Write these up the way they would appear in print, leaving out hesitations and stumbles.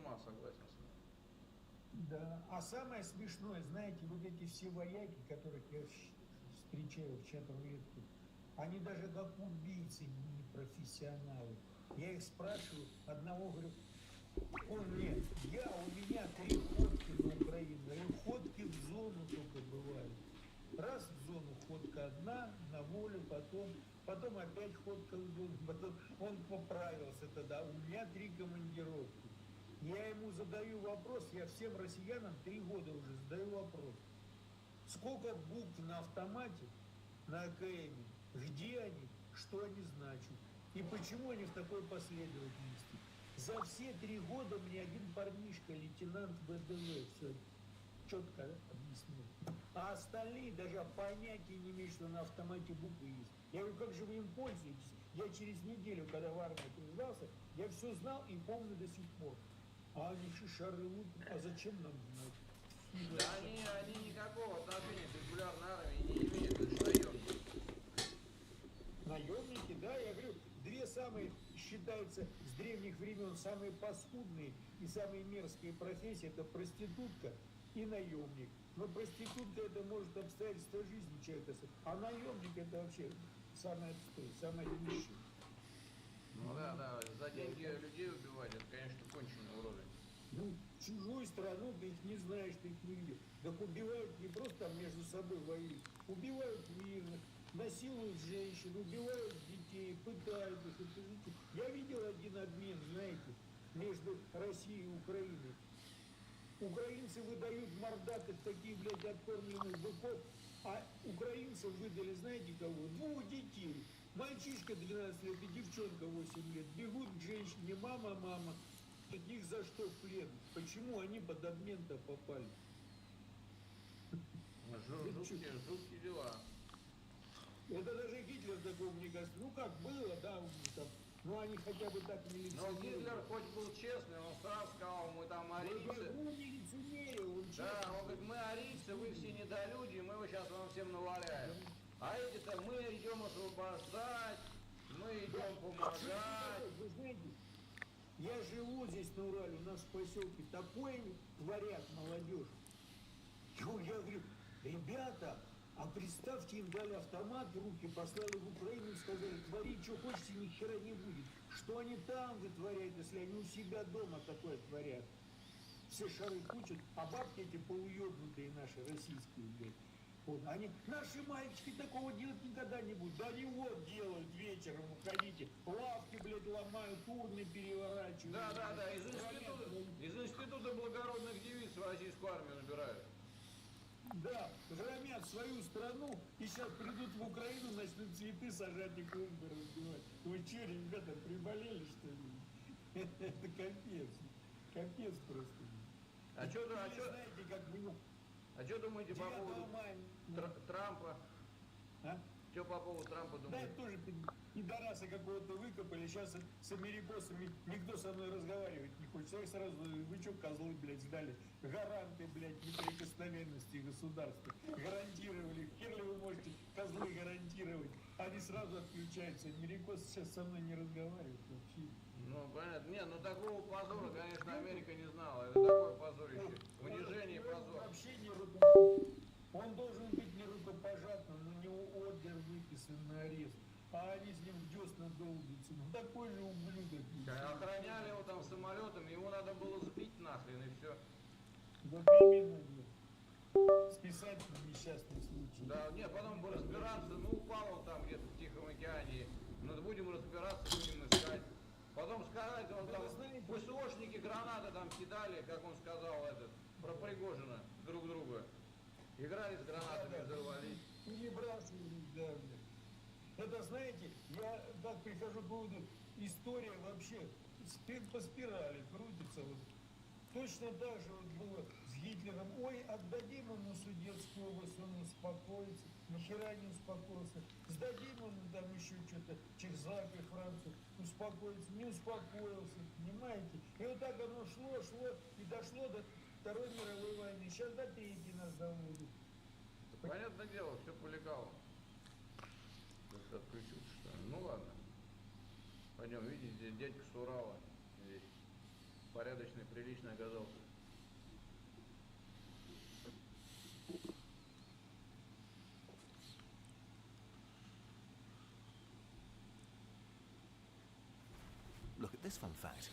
ума, согласен с вами. Да. А самое смешное, знаете, вот эти все вояки, которых я встречаю в чат-рулетке, они даже как убийцы не профессионалы. Я их спрашиваю, одного говорю, он мне, у меня 3 ходки на Украину. Я говорю, ходки в зону только бывают. Раз в зону ходка одна, на волю, потом опять ходка в зону, потом он поправился тогда. У меня 3 командировки. Я ему задаю вопрос, я всем россиянам 3 года уже задаю вопрос. Сколько букв на автомате, на АКМе, где они, что они значат, и почему они в такой последовательности. За все 3 года мне один парнишка, лейтенант ВДВ, все четко объяснил. А остальные даже понятия не имеют, что на автомате буквы есть. Я говорю, как же вы им пользуетесь? Я через неделю, когда в армию призвался, я все знал и помню до сих пор. А они шишары лупят, а зачем нам знать? Да они никакого отношения к регулярной армии не имеют, это же наемники. Наемники, да, я говорю, две самые, считаются с древних времен, самые паскудные и самые мерзкие профессии, это проститутка и наемник. Но проститутка это может обстоятельства жизни человека, а наемник это вообще самое отстой, самое нищее. Ну да, за деньги людей убивать, это, конечно, конченый уровень. Ну, чужую страну, ты их не знаешь, ты их не видел. Так убивают не просто там между собой воюют, убивают мирных, насилуют женщин, убивают детей, пытают их. Я видел один обмен, знаете, между Россией и Украиной. Украинцы выдают мордатых таких, блядь, откормленных быков, а украинцев выдали, знаете кого? 2 детей. Мальчишка 12 лет и девчонка 8 лет. Бегут к женщине, мама, мама. Их за что в плен? Почему они под обмен-то попали? Жуткие дела. Это даже Гитлер такого, мне кажется, ну как было, да, там, ну они хотя бы так не лицемерили. Но Гитлер хоть был честный, он сразу сказал, мы там арийцы. Ну не лицемерил, он честный. Да, он говорит, мы арийцы, вы все недолюди, мы сейчас вам всем наваляем. А эти-то мы идем освобождать, мы идем помогать. Вы знаете, я живу здесь на Урале, у нас в поселке такое творят молодежь. Я говорю, ребята, а представьте, им дали автомат в руки, послали в Украину и сказали, твори, что хочете, ни хера не будет. Что они там вытворяют, если они у себя дома такое творят? Все шары кучат, а бабки эти полуёбнутые наши, российские, блядь. Вот. Они, наши мальчики такого делать никогда не будут. Да они вот делают вечером, уходите. Лавки, блядь, ломают, урны переворачивают. Да, из института благородных девиц в российскую армию набирают. Да, громят свою страну, и сейчас придут в Украину, начнут цветы сажать и клумбы разбивать. Вы что, ребята, приболели, что ли? Это капец. Капец просто. А что знаете, как было? А что думаете по поводу Трампа? А? Что по поводу Трампа думаете? Да, тоже пидораса какого-то выкопали. Сейчас с америкосами никто со мной разговаривать не хочет. Я сразу, вы что, козлы, блядь, сдали? Гаранты, блядь, неприкосновенности государства. Гарантировали. Хер ли вы можете козлы гарантировать? Они сразу отключаются. Америкосы сейчас со мной не разговаривают вообще. Ну, понятно. Не, ну такого позора, конечно, Америка не знала. Это такое позорище. Унижение и позор. Вообще не Он должен быть не рукопожатным, на него ордер выписан на арест. А они с ним в десна долбятся. Ну такой же ублюдок. Охраняли его там самолетом, его надо было сбить нахрен и все. Вот именно, списать на несчастный случай. Да, нет, потом бы разбираться, ну упал он там где-то в Тихом океане. Ну будем разбираться, будем искать. Потом сказать, он там, ПСОшники гранаты там кидали, как он сказал, про Пригожина друг друга. Играли с гранатами, взорвались. Перебрасывались, да, блядь. Это, знаете, я так прихожу к выводу, история вообще по спирали крутится. Вот. Точно так же вот было с Гитлером. Ой, отдадим ему Судетскую область, он успокоится. Нахера не успокоился. Сдадим ему там еще что-то, Чехословакию, Францию, успокоится. Не успокоился, понимаете? И вот так оно шло и дошло до Второй мировой войны. Сейчас до Третьей нас доводят. Понятное дело, все по легалу. Как-то отключился, что ли. Ну ладно. Пойдем, видите, здесь дядька с Урала. Здесь. порядочный, приличный оказался. Look at this fun fact.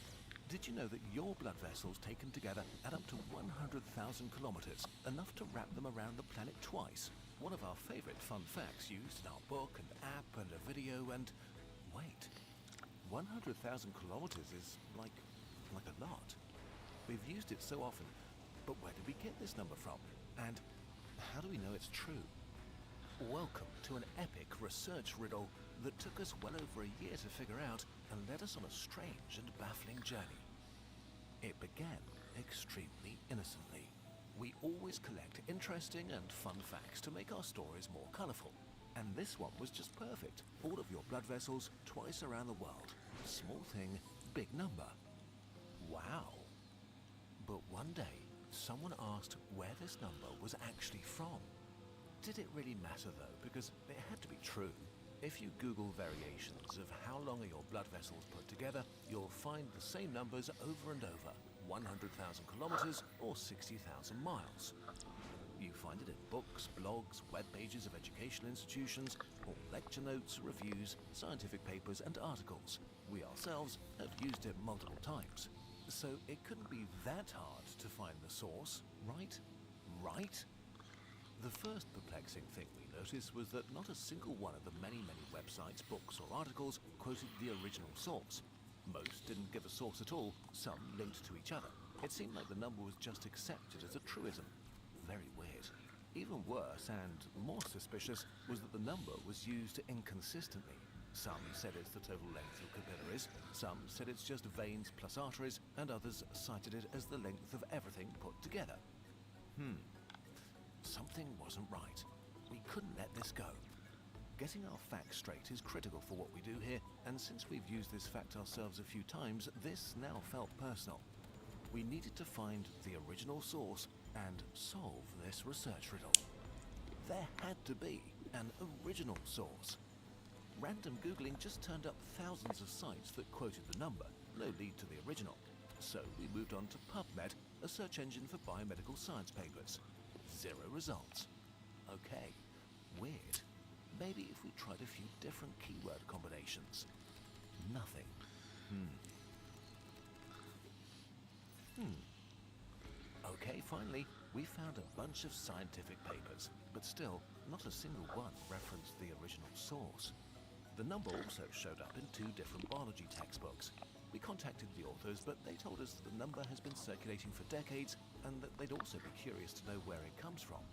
Did you know that your blood vessels taken together add up to 100,000 kilometers, enough to wrap them around the planet twice? One of our favorite fun facts used in our book and app and a video and... wait. 100,000 kilometers is like a lot. We've used it so often, but where did we get this number from? And how do we know it's true? Welcome to an epic research riddle that took us well over a year to figure out and led us on a strange and baffling journey. It began extremely innocently. We always collect interesting and fun facts to make our stories more colourful. And this one was just perfect. All of your blood vessels twice around the world. Small thing, big number. Wow. But one day, someone asked where this number was actually from. Did it really matter though? Because it had to be true. If you Google variations of how long are your blood vessels put together, you'll find the same numbers over and over. 100,000 kilometers or 60,000 miles. You find it in books, blogs, web pages of educational institutions, or lecture notes, reviews, scientific papers and articles. We ourselves have used it multiple times. So it couldn't be that hard to find the source, right? Right? The first perplexing thing we noticed was that not a single one of the many websites, books or articles quoted the original source. Most didn't give a source at all, some linked to each other. It seemed like the number was just accepted as a truism. Very weird. Even worse and more suspicious was that the number was used inconsistently. Some said it's the total length of capillaries, some said it's just veins plus arteries, and others cited it as the length of everything put together. Something wasn't right. We couldn't let this go. Getting our facts straight is critical for what we do here, and since we've used this fact ourselves a few times, this now felt personal. We needed to find the original source and solve this research riddle. There had to be an original source. Random Googling just turned up thousands of sites that quoted the number, no lead to the original. So we moved on to PubMed, a search engine for biomedical science papers. 0 results. Okay, weird. Maybe if we tried a few different keyword combinations. Nothing. Okay, finally, we found a bunch of scientific papers, but still, not a single one referenced the original source. The number also showed up in 2 different biology textbooks. We contacted the authors, but they told us that the number has been circulating for decades and that they'd also be curious to know where it comes from.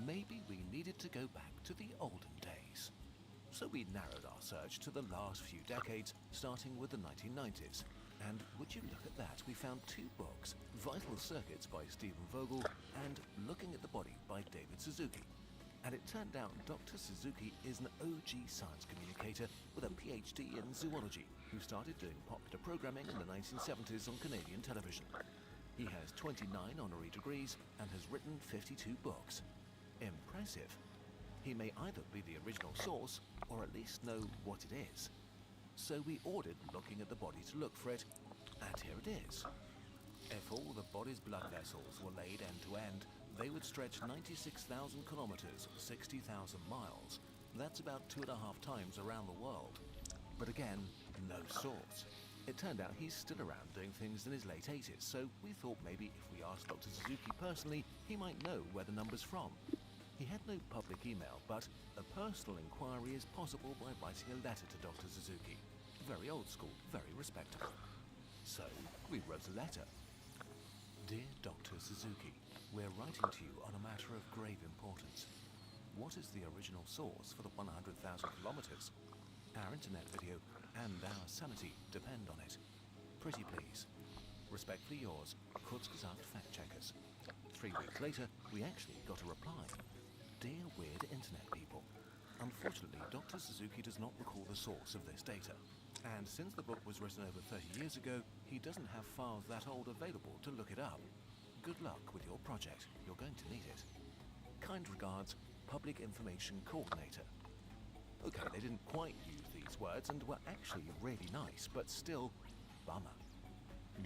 Maybe we needed to go back to the olden days. So we narrowed our search to the last few decades, starting with the 1990s. And would you look at that, we found 2 books, Vital Circuits by Stephen Vogel and Looking at the Body by David Suzuki. And it turned out Dr. Suzuki is an OG science communicator with a PhD in zoology who started doing popular programming in the 1970s on Canadian television. He has 29 honorary degrees and has written 52 books. Impressive. He may either be the original source or at least know what it is. So we ordered Looking at the Body to look for it, and here it is. If all the body's blood vessels were laid end to end, they would stretch 96,000 kilometers, 60,000 miles. That's about 2.5 times around the world. But again, no source. It turned out he's still around doing things in his late 80s, so we thought maybe if we asked Dr. Suzuki personally, he might know where the number's from. He had no public email, but a personal inquiry is possible by writing a letter to Dr. Suzuki. Very old school, very respectable. So, we wrote a letter. Dear Dr. Suzuki, we're writing to you on a matter of grave importance. What is the original source for the 100,000 kilometers? Our internet video and our sanity depend on it. Pretty please. Respectfully yours, Kurzgesagt Fact Checkers. 3 weeks later, we actually got a reply. Dear weird internet people, unfortunately Dr. Suzuki does not recall the source of this data. And since the book was written over 30 years ago, he doesn't have files that old available to look it up. Good luck with your project, you're going to need it. Kind regards, Public Information Coordinator. Okay, they didn't quite use these words and were actually really nice, but still, bummer.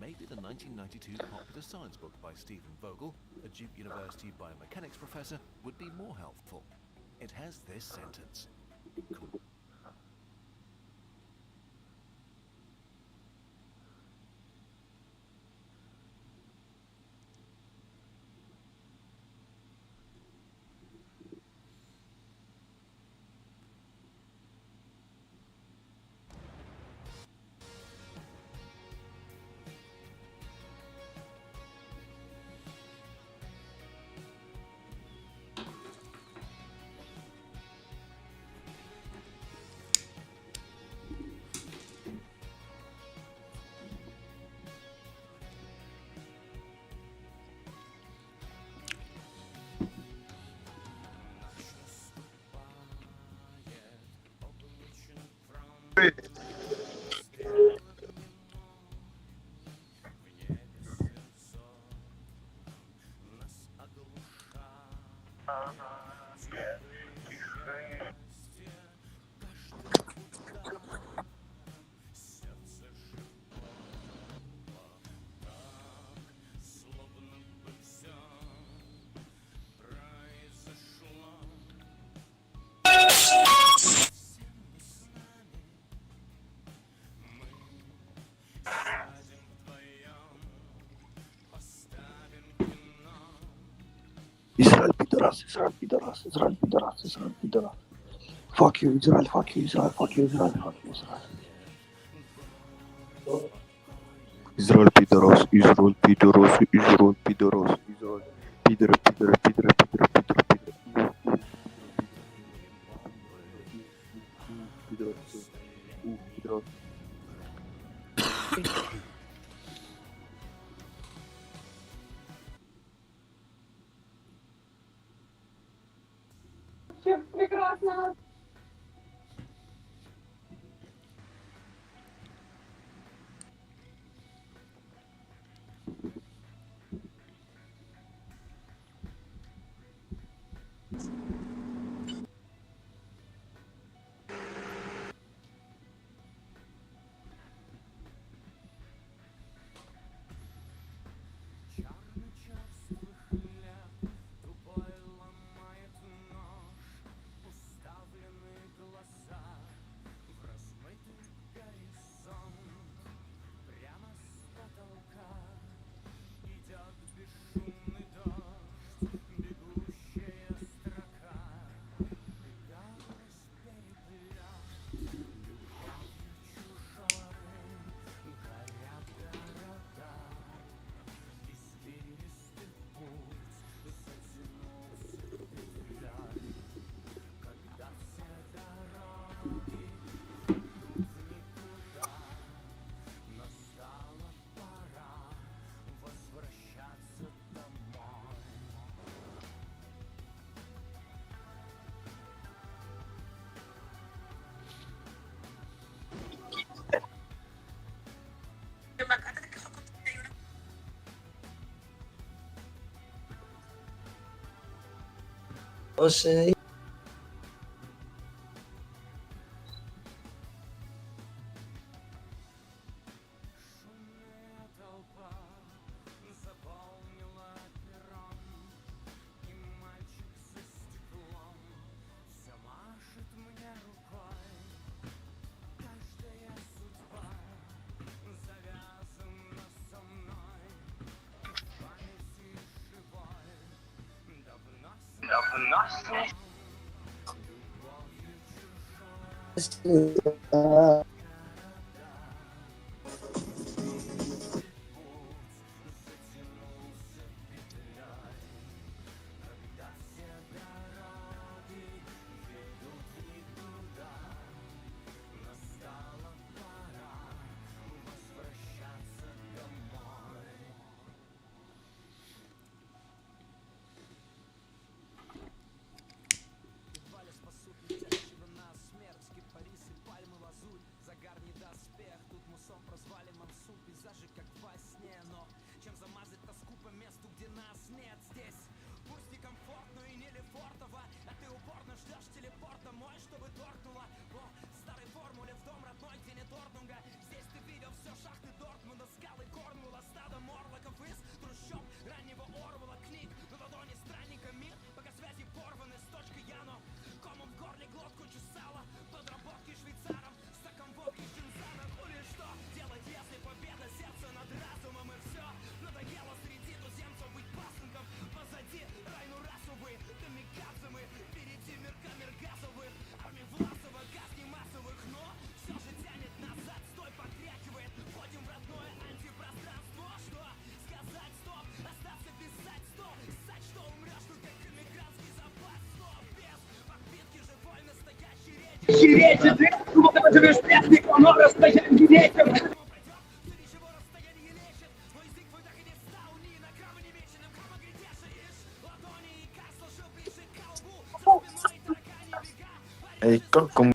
maybe the 1992 popular science book by Stephen Vogel, a Duke University biomechanics professor, would be more helpful. It has this sentence. Израиль, пидорас, Израиль, пидорас, Израиль, пидорас, Израиль, пидорас. Fuck you, Израиль, fuck you, Израиль, fuck you, Израиль, fuck you, Израиль. Израиль, пидорас, Израиль, пидорас, Израиль, пидорас, Израиль. Пидоры, пидоры, пидоры, пидоры, пидоры, пидоры. Пидорас, пидорас. Прекрасно. Você Здесь ты видел все шахты Дортмунда, скалы Корнуэлла. Эй, как кому?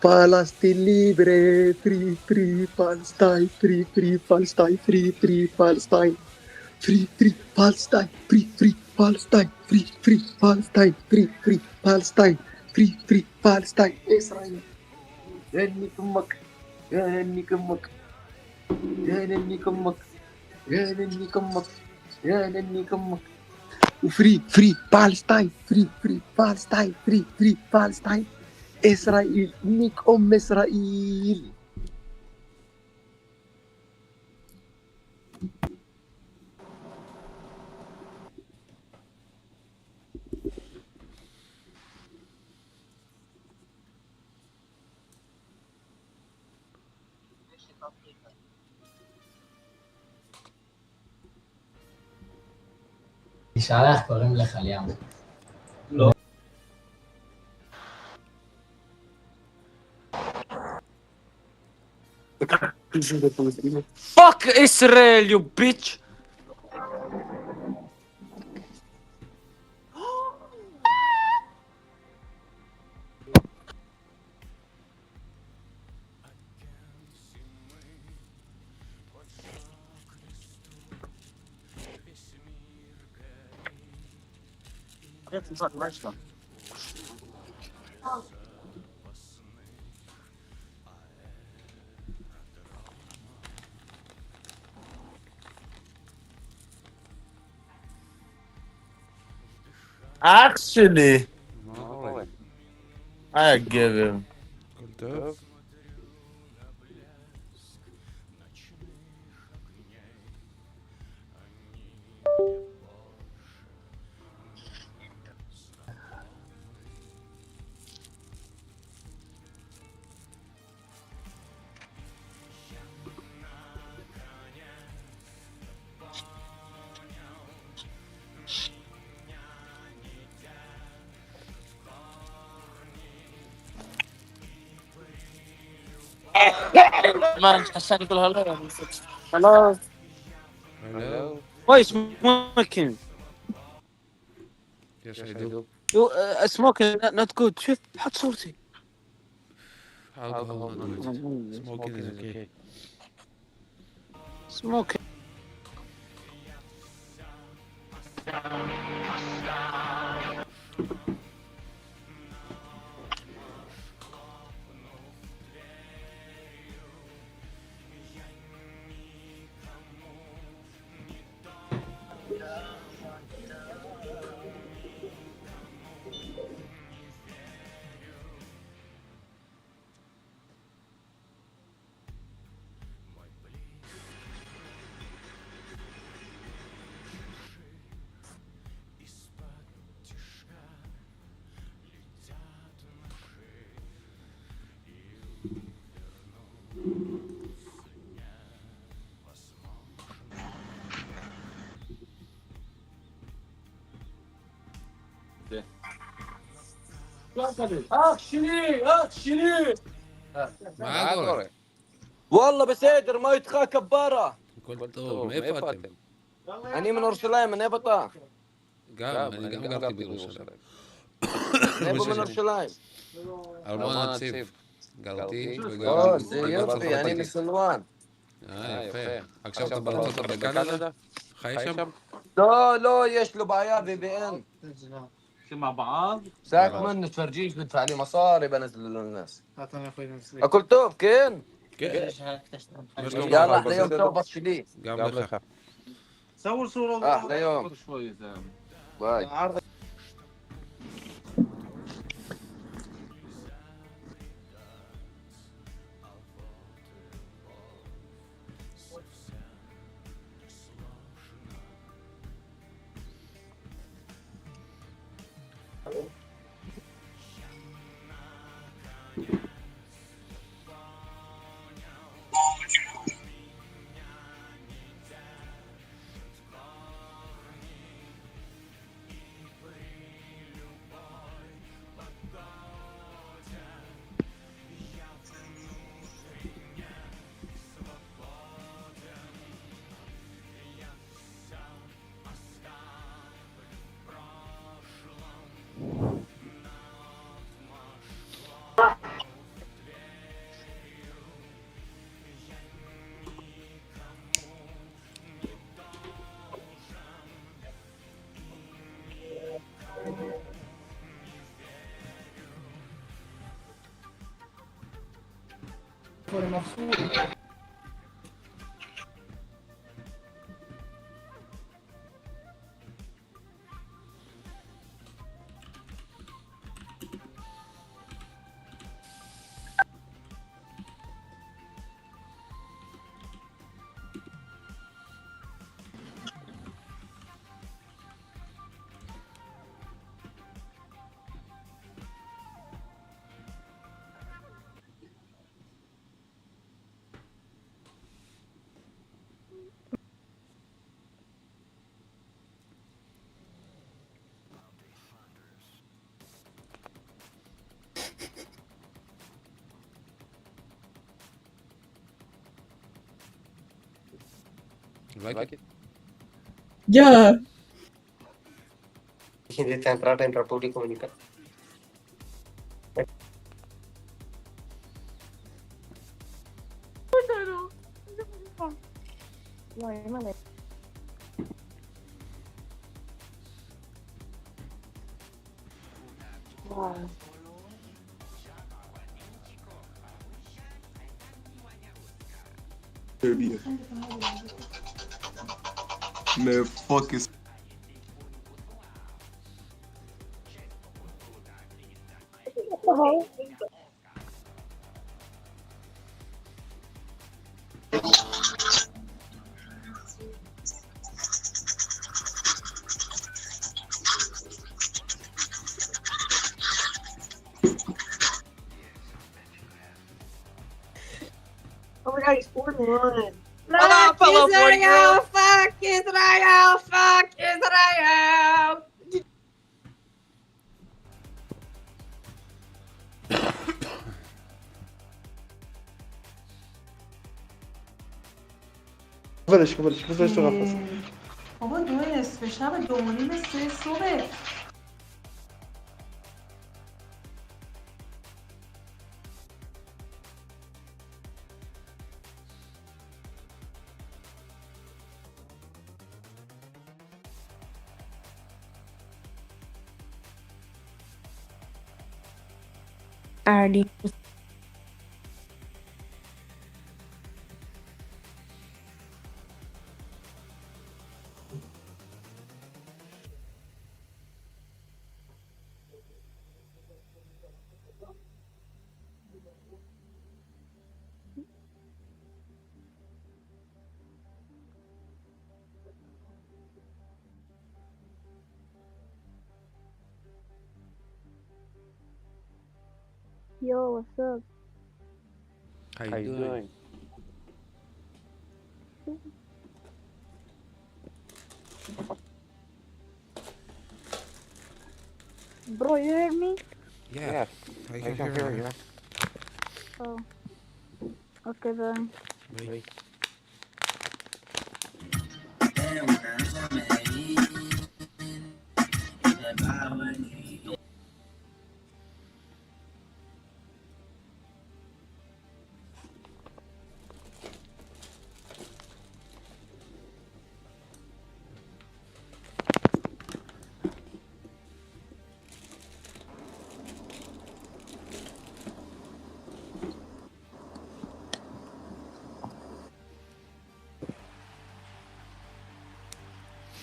Palestine libre, free, free Palestine, free, free Palestine, free, free Palestine, free, free Palestine, free, free Palestine, free, free Palestine, free, free Palestine, free, free Palestine. Israel. يعني كمك، يعني كمك، يعني كمك، يعني كمك، يعني كمك. Free, free Palestine, free, free Palestine, free, free Palestine. إسرائيل نيك إسرائيل. שלח קוראים לך ליאם. Fuck Israel, you bitch! Actually, I give him. Man, حساني كل هلا. Hello. Hello? Why smoking? Yes, I do. You smoking not good. شوف حط صورتي. Alcohol not good. Smoking is okay. Smoking. اخشني معقول. والله بسيدر ما يتخا كبارة. قلت ما فاتن. أنا من أورشليم من إبطا. قام أنا قام قلت بيروسلم. نبو من أورشليم. أرمان سيف قلتي يوفي أنا من سلوان. يפה. עכשיו אתה בארצות הברית בקנדה? חי שם? لا يش له بعيار VPN. مع بعض ساك منه تفرجيش بدفع لي مصاري بنزل للناس. أكل توب كين. כן. يلا أحلى يوم توب بس شلي. גם לך. صور صورة أحلى يوم. شوي باي. You like it? Yeah. Hindi tayo entrata in Repubblica Dominicana. Man, fuck is. Oh my god, he's 4-1. Fuck Israel! Fuck Israel! Fuck Israel! بلاش تغفص. بابا 2 نصف شب 2:30 3 صبح. Already. Yo, what's up? How you doing? Bro, you hear me? Yeah, I can hear you. Oh. Okay, then. Wait.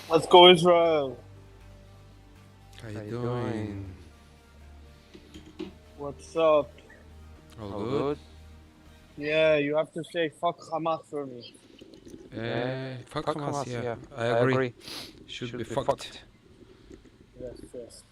Let's go, Israel. How you doing? What's up? All good? Yeah, you have to say fuck Hamas for me. Fuck Hamas, yeah. I agree. Should be fucked. Yes.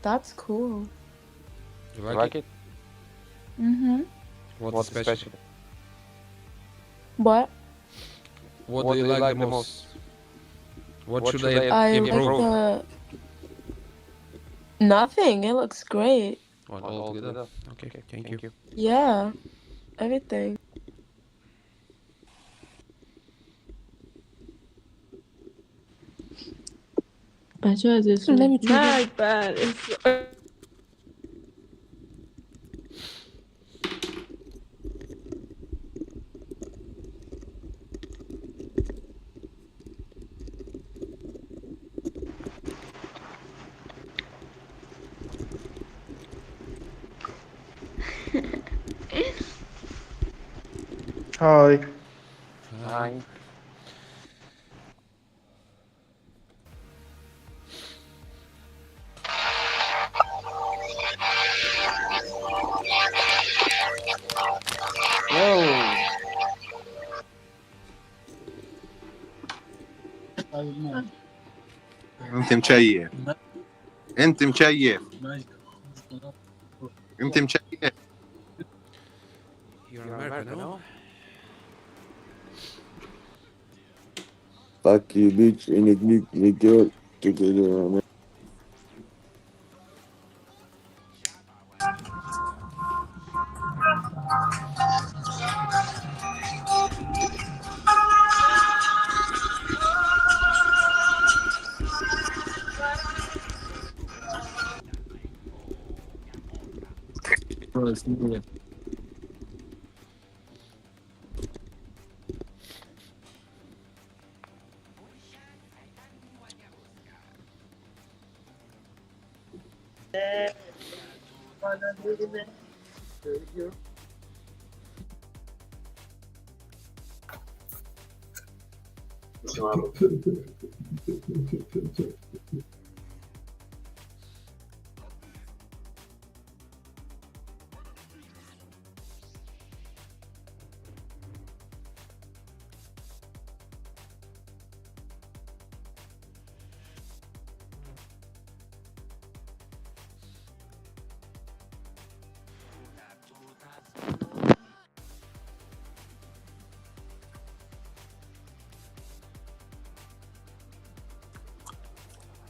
That's cool. You like it? Mm-hmm. What's special? What? What do you like the most? What should I I improve? like nothing. It looks great. All together. Okay, thank you. Yeah, everything. I tried this one. Let me try. Not bad. It's Hi. Hi. انت مشيف انت مشيف انت مشيف. You're American, no? Fuck you, bitch. Nigga.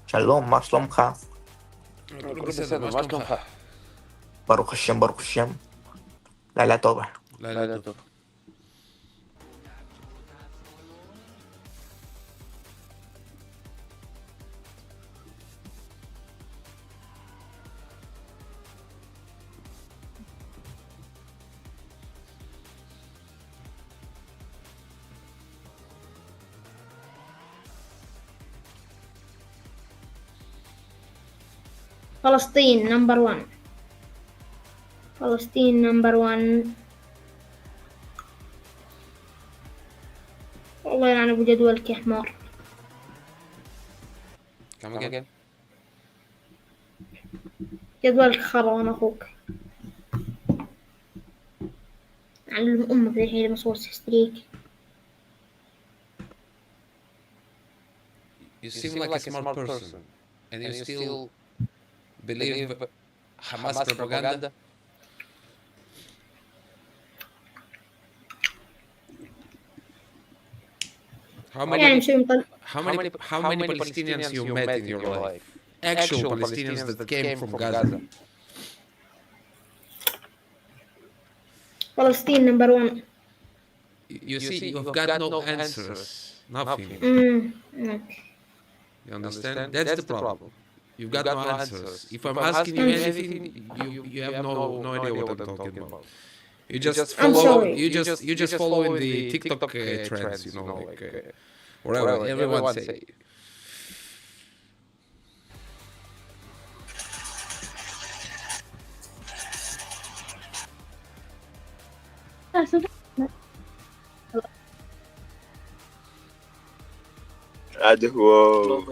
שלום, מה שלומך? كله בסדר, מה שלומך? ברוך השם, ברוך השם. לילה טוב. לילה טוב. فلسطين نمبر 1. فلسطين نمبر 1. والله يعني ابو جدولك يا حمار. Come again? جدولك خرا اخوك. علم امك الحين مصور ستريك. You seem like a smart person, and you still believe Hamas propaganda? How many Palestinians you met in your life? Actual Palestinians that came from Gaza. Palestine number 1. You see, you've got no answers. Nothing. Okay. You understand? That's the problem. You've got no answers. If I'm asking you anything, you have no idea what I'm talking about. You just I'm follow. sorry. You just follow the TikTok trends. You know, like whatever everyone say. عاد هو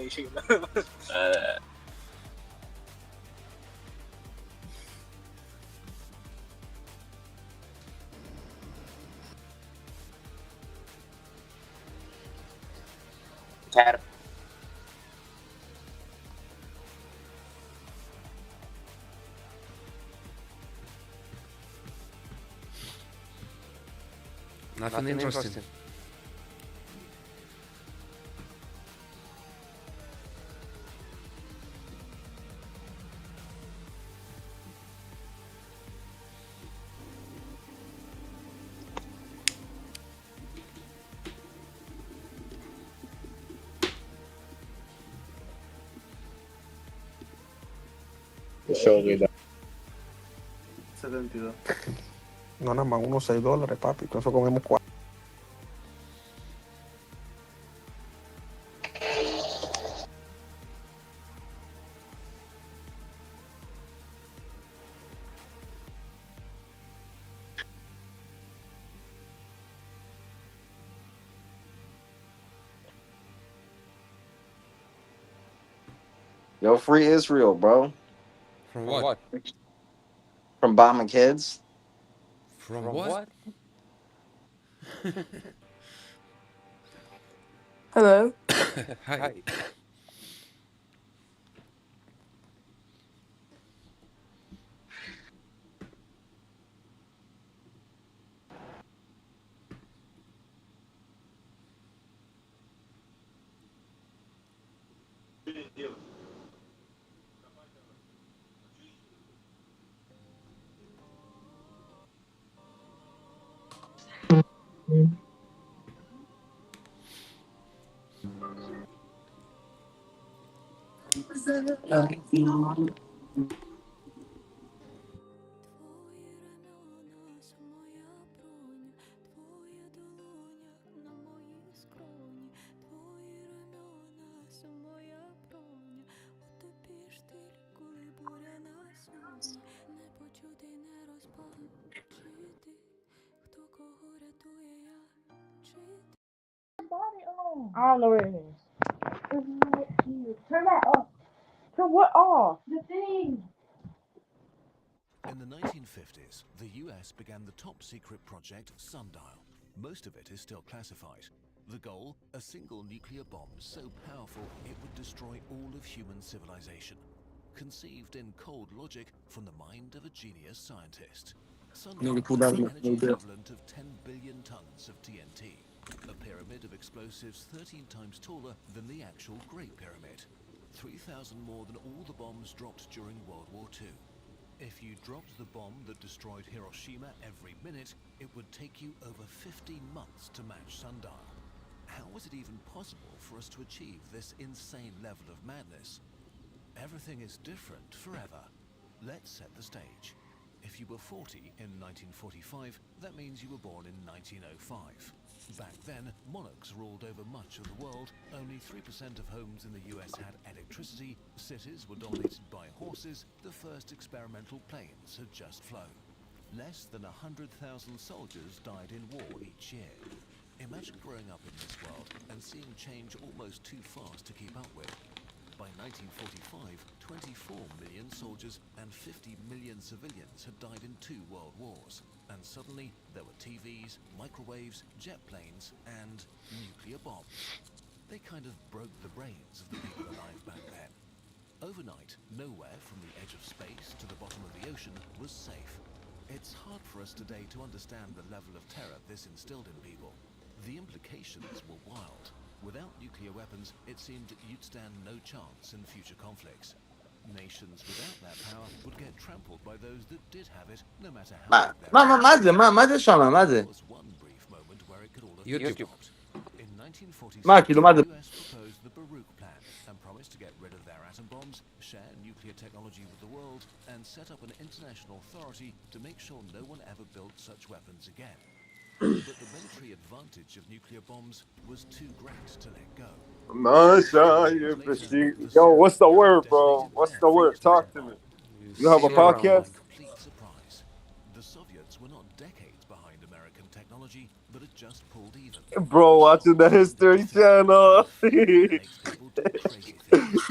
تعرف Nothing interesting. شغل ده 72. No, nada más unos $6, papi. Con eso comemos 4. Yo, free Israel, bro. From what? From bombing kids. From what? Hello. Hi. I don't know where it is. Turn that off. Turn what off? The thing. In the 1950s, the US began the top-secret project Sundial. Most of it is still classified. The goal? A single nuclear bomb so powerful it would destroy all of human civilization. Conceived in cold logic from the mind of a genius scientist. Sundial has the energy equivalent of 10 billion tons of TNT. A pyramid of explosives 13 times taller than the actual Great Pyramid. 3,000 more than all the bombs dropped during World War II. If you dropped the bomb that destroyed Hiroshima every minute, it would take you over 15 months to match Sundial. How was it even possible for us to achieve this insane level of madness? Everything is different forever. Let's set the stage. If you were 40 in 1945, that means you were born in 1905. Back then, monarchs ruled over much of the world. Only 3% of homes in the US had electricity, cities were dominated by horses, the first experimental planes had just flown. Less than 100,000 soldiers died in war each year. Imagine growing up in this world and seeing change almost too fast to keep up with. By 1945, 24 million soldiers and 50 million civilians had died in 2 world wars. And suddenly, there were TVs, microwaves, jet planes, and nuclear bombs. They kind of broke the brains of the people alive back then. Overnight, nowhere from the edge of space to the bottom of the ocean was safe. It's hard for us today to understand the level of terror this instilled in people. The implications were wild. Without nuclear weapons, it seemed you'd stand no chance in future conflicts. Nations without that power would get trampled by those that did have it, no matter how big there was one brief moment where it could all have been YouTube. stopped. In 1946, Máquina, the US proposed the Baruch Plan and promised to get rid of their atom bombs, share nuclear nuclear technology with the world and set up an international authority to make sure no one ever built such weapons again. But the military advantage of nuclear bombs was too great to let go. Yo, what's the word, bro? What's the word? Talk to me. You have a podcast? Complete surprise. The Soviets were not decades behind American technology, but had just pulled even. Bro, watching the History Channel.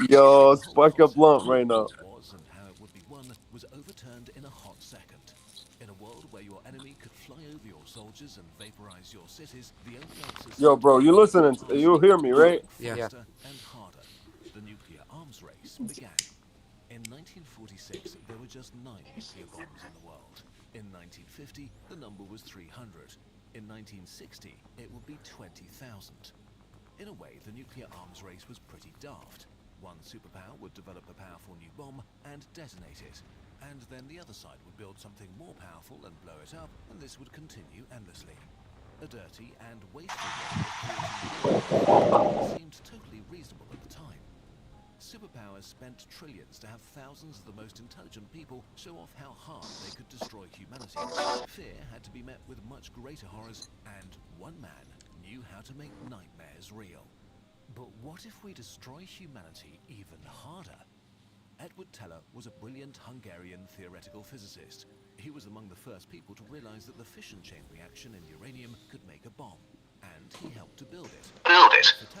Yo, Spike Up Lump right now. Was and how it would be won was overturned in a hot second. In a world where your enemy could fly over your soldiers and vaporize your cities, the only answer. Yo, bro, you listening? You hear me, right? Faster and harder. The nuclear arms race began. In 1946, there were just 9 nuclear bombs in the world. In 1950, the number was 300. In 1960, it would be 20,000. In a way, the nuclear arms race was pretty daft. One superpower would develop a powerful new bomb and detonate it. And then the other side would build something more powerful and blow it up, and this would continue endlessly. A dirty and wasteful way seemed totally reasonable at the time. Superpowers spent trillions to have thousands of the most intelligent people show off how hard they could destroy humanity. Fear had to be met with much greater horrors, and one man knew how to make nightmares real. But what if we destroy humanity even harder? Edward Teller was a brilliant Hungarian theoretical physicist. He was among the first people to realize that the fission chain reaction in uranium could make a bomb, and he helped to build it.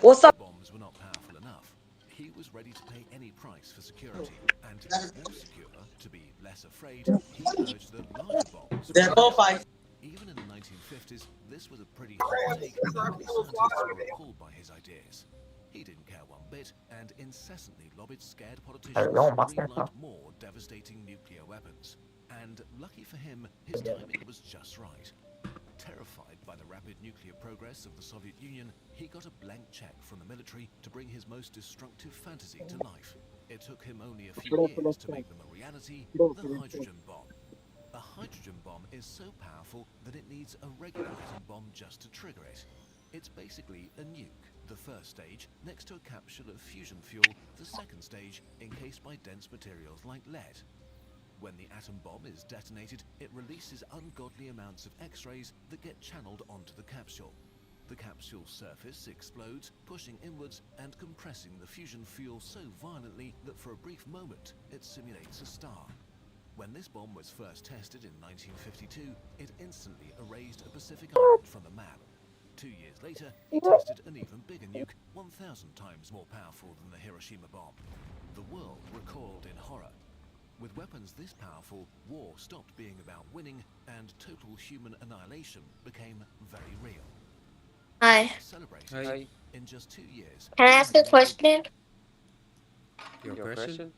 What's up? Bombs were not powerful enough. He was ready to pay any price for security, and to be more secure, to be less afraid, he urged that larger bombs. Even in the 1950s, this was a pretty hot take, and many scientists were appalled by his ideas. He didn't care one bit, and incessantly lobbied scared politicians to greenlight more devastating nuclear weapons. And lucky for him, his timing was just right. Terrified by the rapid nuclear progress of the Soviet Union, he got a blank check from the military to bring his most destructive fantasy to life. It took him only a few years to make them a reality: the hydrogen bomb. A hydrogen bomb is so powerful that it needs a regular atom bomb just to trigger it. It's basically a nuke. The first stage next to a capsule of fusion fuel, the second stage encased by dense materials like lead. When the atom bomb is detonated, it releases ungodly amounts of X-rays that get channeled onto the capsule. The capsule's surface explodes, pushing inwards and compressing the fusion fuel so violently that for a brief moment it simulates a star. When this bomb was first tested in 1952, it instantly erased a Pacific island from the map. 2 years later, he tested an even bigger nuke, 1,000 times more powerful than the Hiroshima bomb. The world recoiled in horror. With weapons this powerful, war stopped being about winning, and total human annihilation became very real. Hi. Celebrated Hi. in just 2 years. Can I ask a question? Your question?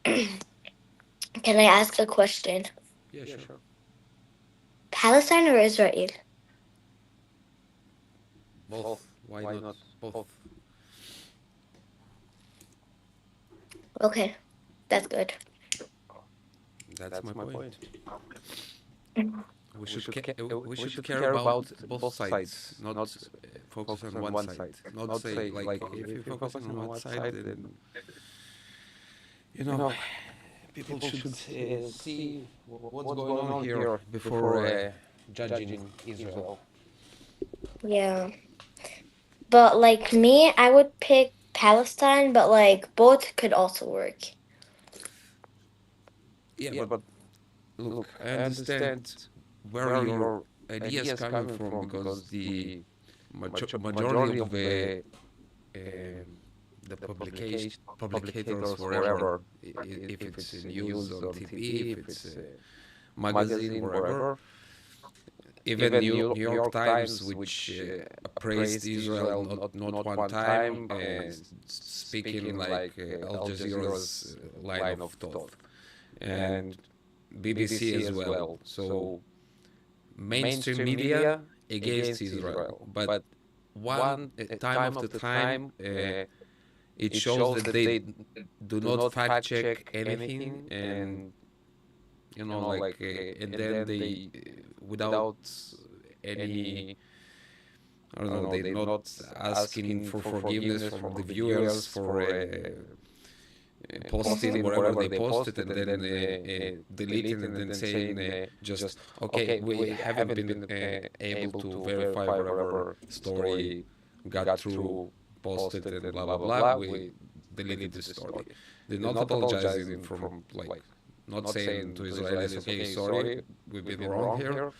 Can I ask a question? Yeah, sure. Palestine or Israel? Both. Why not both? Okay, that's good. That's my point. We should care about both sides, not focus on one side. Not say like if you focus on one side, then people should see what's going on here before judging Israel. Yeah. But like me, I would pick Palestine, but like both could also work. Yeah, but look, I understand where your idea is coming from, because the majority of the publicators, wherever, if it's in news or TV, if it's a magazine, wherever, even New York Times, which praised Israel not one time, speaking like Al Jazeera's line of thought, and BBC as well. So mainstream media against Israel, but one time after time, it shows that they do not fact check anything, and and then they, without any, I don't know, they're not asking for forgiveness from the viewers for posting whatever they posted and then deleting and then saying just okay, we haven't been able to verify whatever story got through, posted and blah blah blah. We deleted the story. They're not apologizing from like not saying to Israelis, okay, sorry, we've been wrong here.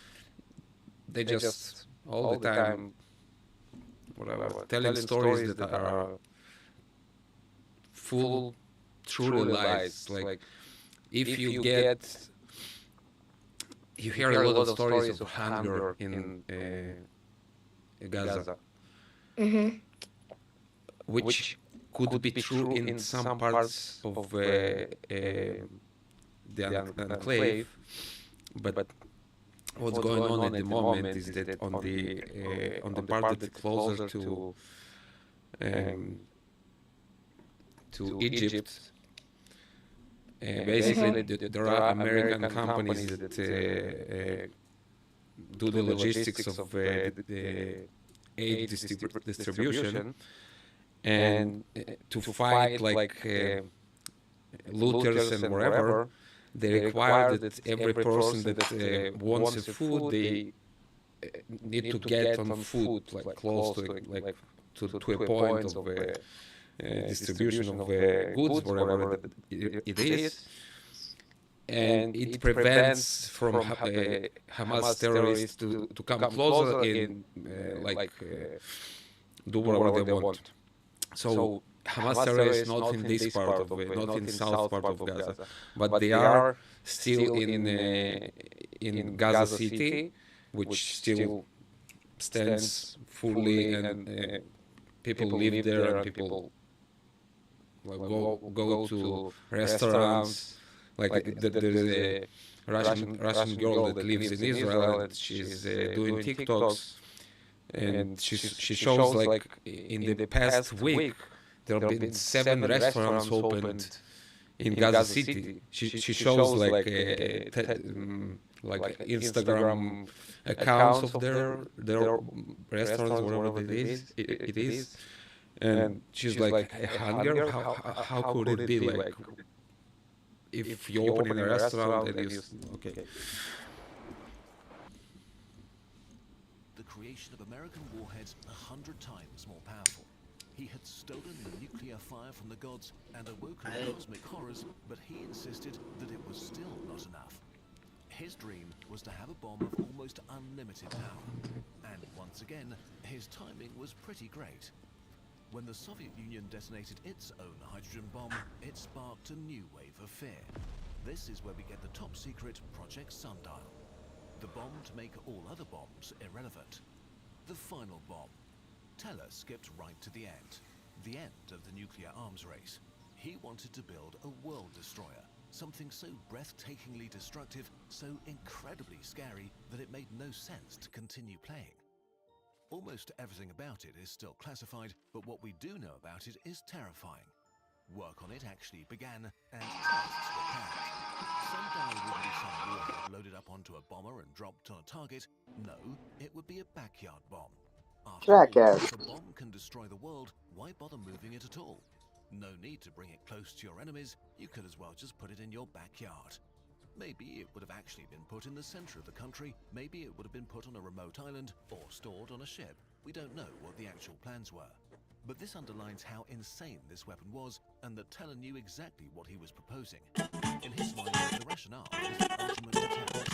They just all the time, whatever, telling stories that are full truly lies. Like if you hear a lot of stories of hunger in Gaza, which could be true in some parts of the enclave, but what's going on at the moment is that on the part that's closer to Egypt, basically there are American companies that do the logistics of the aid distribution, and to fight like looters and wherever, they require that every person that wants a food, they need to get on food, like close to a point of distribution of goods, wherever it is, and it prevents from Hamas terrorists to come closer and do whatever they want. So Hamas terrorists not in this part of not in south part of Gaza, but they are still in Gaza City, which still stands fully, and people live there, and people go to restaurants. Like there's a Russian girl that lives in Israel, and she's doing TikToks, and she shows like in the past week there have been 7 restaurants opened in Gaza City. She shows like Instagram accounts of their restaurants, whatever it is, and she's like, hunger? How could it be like if you open in a restaurant and you okay? The creation of American warheads 100 times more powerful. He had stolen the nuclear fire from the gods and awoken cosmic horrors, but he insisted that it was still not enough. His dream was to have a bomb of almost unlimited power. And once again, his timing was pretty great. When the Soviet Union detonated its own hydrogen bomb, it sparked a new wave of fear. This is where we get the top-secret Project Sundial. The bomb to make all other bombs irrelevant. The final bomb. Teller skipped right to the end of the nuclear arms race. He wanted to build a world destroyer, something so breathtakingly destructive, so incredibly scary that it made no sense to continue playing. Almost everything about it is still classified, but what we do know about it is terrifying. Work on it actually began, and tests were planned. Sundial wouldn't be some warhead loaded up onto a bomber and dropped on a target. No, it would be a backyard bomb. After all, if a bomb can destroy the world, why bother moving it at all? No need to bring it close to your enemies, you could as well just put it in your backyard. Maybe it would have actually been put in the center of the country, maybe it would have been put on a remote island or stored on a ship. We don't know what the actual plans were. But this underlines how insane this weapon was, and that Teller knew exactly what he was proposing. In his mind, the rationale was the ultimate deterrent.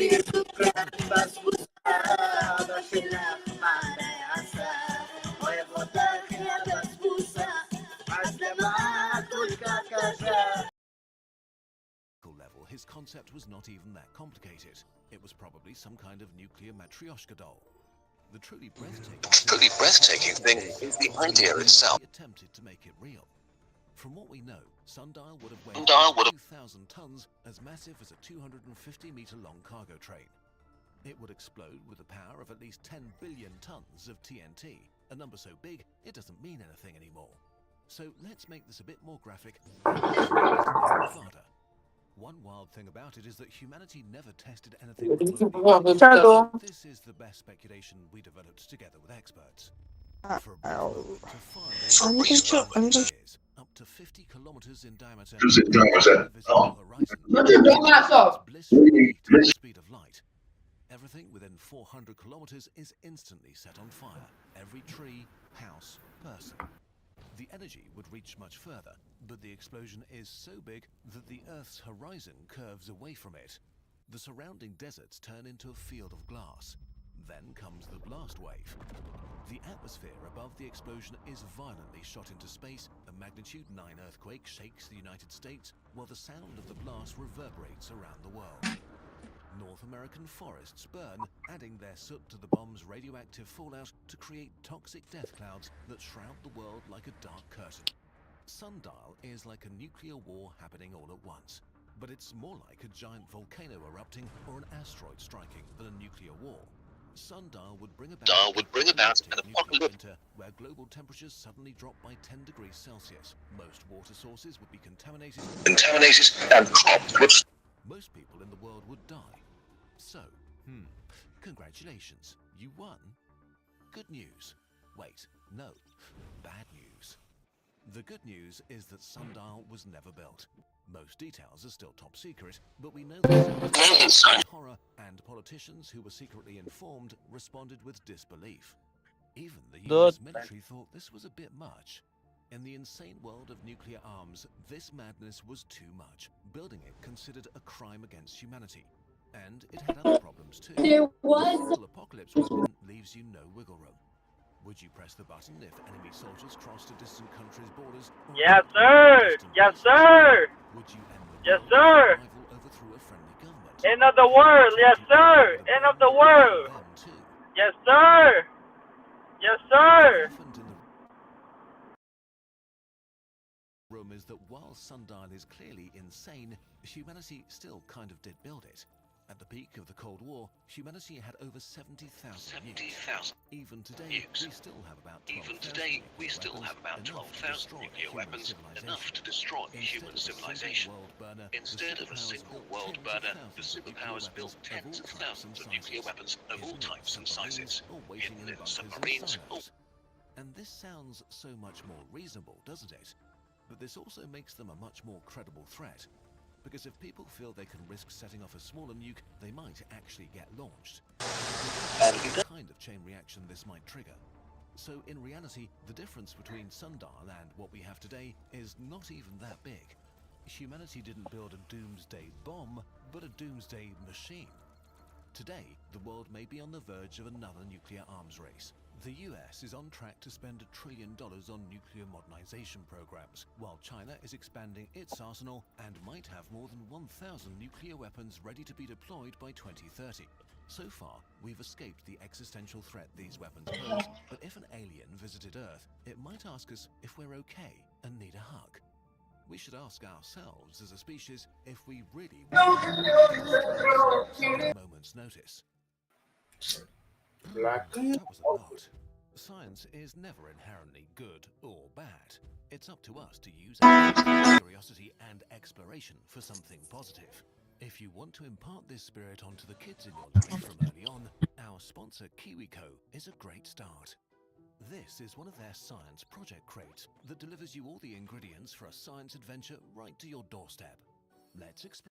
If you attack us or our allies, we will destroy level, his concept was not even that complicated. It was probably some kind of nuclear matryoshka doll. The truly breathtaking thing is the idea itself. He attempted to make it real. From what we know, Sundial would have weighed 2,000 tons, as massive as a 250-meter-long cargo train. It would explode with the power of at least 10 billion tons of TNT, a number so big it doesn't mean anything anymore. So let's make this a bit more graphic. One wild thing about it is that humanity never tested anything. This is the best speculation we developed together with experts. For a brief moment to Они там что? Они там is up to 50 kilometers in diameter, the visible horizon. It's blissfully to the speed of light. Everything within 400 kilometers is instantly set on fire. Every tree, house, person. The energy would reach much further, but the explosion is so big that the Earth's horizon curves away from it. The surrounding deserts turn into a field of glass. Then comes the blast wave. The atmosphere above the explosion is violently shot into space. A magnitude 9 earthquake shakes the United States, while the sound of the blast reverberates around the world. North American forests burn, adding their soot to the bomb's radioactive fallout to create toxic death clouds that shroud the world like a dark curtain. Sundial is like a nuclear war happening all at once, but it's more like a giant volcano erupting or an asteroid striking than a nuclear war. Sundial would bring about an apocalyptic winter where global temperatures suddenly drop by 10 degrees Celsius. Most water sources would be contaminated and crops would... Most people in the world would die. So, congratulations, you won. Good news. Wait, no, bad news. The good news is that Sundial was never built. Most details are still top secret, but we know that horror, and politicians who were secretly informed responded with disbelief. Even the US military thought this was a bit much. In the insane world of nuclear arms, this madness was too much. Building it considered a crime against humanity. And it had other problems too. There was A single apocalypse weapon leaves you no wiggle room. Would you press the button if enemy soldiers crossed a distant country's borders? Yes, sir! Yes, sir! Would you end the Yes, world sir! if a rival overthrew a friendly government? End of the world! Yes, sir! End of the world! Them too. Yes, sir! Yes, sir! What happened in the room is that while Sundial is clearly insane, humanity still kind of did build it. At the peak of the Cold War, humanity had over 70,000 nukes. Even today, we still have about 12,000 nuclear weapons, enough to destroy human civilization. Instead of a single world burner, the superpowers built tens of thousands of nuclear weapons of all types and sizes, hidden in submarines. And this sounds so much more reasonable, doesn't it? But this also makes them a much more credible threat. Because if people feel they can risk setting off a smaller nuke, they might actually get launched. The kind of chain reaction this might trigger. So in reality, the difference between Sundial and what we have today is not even that big. Humanity didn't build a doomsday bomb, but a doomsday machine. Today, the world may be on the verge of another nuclear arms race. The US is on track to spend $1 trillion on nuclear modernization programs, while China is expanding its arsenal and might have more than 1,000 nuclear weapons ready to be deployed by 2030. So far, we've escaped the existential threat these weapons pose, but if an alien visited Earth, it might ask us if we're okay and need a hug. We should ask ourselves as a species if we really want a moment's notice. Black. That was a lot. Science is never inherently good or bad. It's up to us to use our curiosity and exploration for something positive. If you want to impart this spirit onto the kids in your life from early on, our sponsor KiwiCo is a great start. This is one of their science project crates that delivers you all the ingredients for a science adventure right to your doorstep. Let's explore.